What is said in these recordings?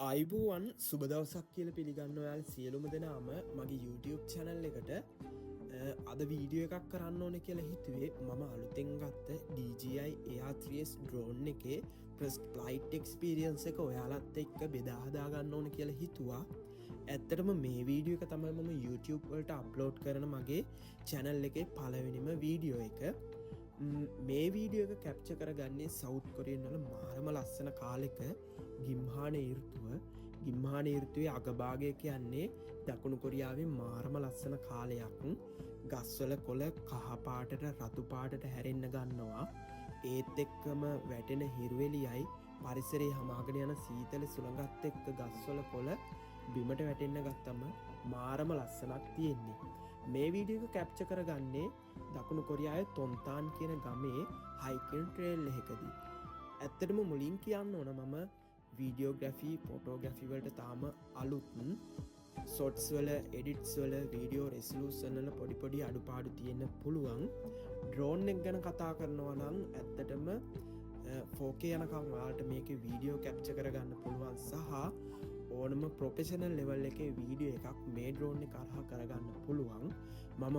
අයිබුවන් සුබදවසක් කියල පිළිගන්න ඔයාල් සියලුම දෙනාම මගේ YouTube චැනල් එකට අද වීඩියෝ එකක් කරන්න ඕන කියලා හිතුවේ මම අලුතෙන් ගත්ත DJI Air3s ඩ්‍රෝන් එකේ ප්‍රස්ට් ෆ්ලයිට් එක්ස්පීරියන්ස් එක ඔයාලත් එක්ක බෙදාහදාගන්න ඕන කියලා හිතුවා. ඇත්තටම මේ වීඩියෝ එක තමයි මම YouTube වලට අප්ලෝඩ් කරන මගේ චැනල් එකේ පළවෙනිම වීඩියෝ එක. මේ වීඩියෝ එක කැප්ච කරගන්නේ සෞත් කොරියන් වල මාරම ලස්සන කාලෙක ගිම්හාන ඍතුවේ අගභාගය කියන්නේ දකුණු කොරියාවේ මාරම ලස්සන කාලයක්. ගස්වල කොළ කහපාටට රතුපාටට හැරෙන්න ගන්නවා. ඒත් එක්කම වැටෙන හිරුවෙලියයි පරිසරේ හමාගෙන යන සීතල සුළඟත් එක්ක ගස්වල කොළ බිමට වැටෙන්න ගත්තම මාරම ලස්සනක් තියෙන්නේ. මේ වීඩියෝ එක කැප්ච කරගන්නේ දකුණු කොරියාවේ තොන්තාන් කියන ගමේ හයිකින් ට්‍රේල් එකකදී. ඇත්තටම මුලින් කියන්න ඕන මම වීඩියෝග්‍රැෆි ෆොටෝග්‍රැෆි වලට තාම අලුත්. ෂොට්ස් වල එඩිට්ස් වල වීඩියෝ රෙසලූෂන් වල පොඩි අඩුපාඩු තියෙන්න පුළුවන්. ඩ්‍රෝන් එක ගැන කතා කරනවා නම් ඇත්තටම 4K යනකම් ඔයාලට මේකේ වීඩියෝ කැප්චර් කරගන්න පුළුවන් සහ ඕනම ප්‍රොෆෙෂනල් ලෙවල් එකේ වීඩියෝ එකක් මේ ඩ්‍රෝන් එක හරහා කරගන්න පුළුවන්. මම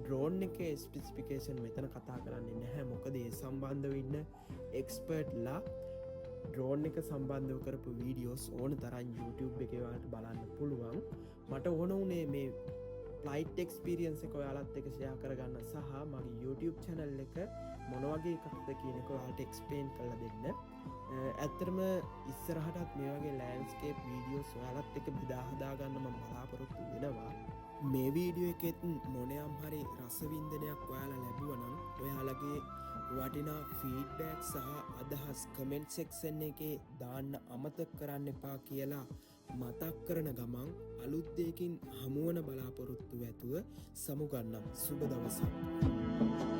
ඩ්‍රෝන් එකේ ස්පෙසිෆිකේෂන් මෙතන කතා කරන්නේ නැහැ, මොකද ඒ සම්බන්ධව ඉන්න එක්ස්පර්ට්ලා ඩ්‍රෝන් එක සම්බන්ධව කරපු වීඩියෝස් ඕන තරම් YouTube එකේ ඔයාලට බලන්න පුළුවන්. මට ඕන උනේ මේ ෆ්ලයිට් එක්ස්පීරියන්ස් එක ඔයාලත් එක්ක ෂෙයා කරගන්න සහ මගේ YouTube channel එක මොන වගේ එකක්ද කියන එක ඔයාලට එක්ස්ප්ලেইন කරලා දෙන්න. ඇත්තටම ඉස්සරහටත් මේ වගේ ලෑන්ඩ්ස්කේප් වීඩියෝස් ඔයාලත් එක්ක බෙදා හදා ගන්න මම බලාපොරොත්තු වෙනවා. මේ වීඩියෝ එකෙත් මොනයම් හරි රසවින්දනයක් ඔයාලා ලැබුවා නම් ඔයාලගේ වටිනා ෆීඩ්බැක් සහ අදහස් කමෙන්ට් සෙක්ෂන් එකේ දාන්න අමතක කරන්න එපා කියලා මතක් කරන ගමන් අලුත් දෙයකින් හමුවන බලාපොරොත්තු ඇතුව සමුගන්නම්. සුබ දවසක්.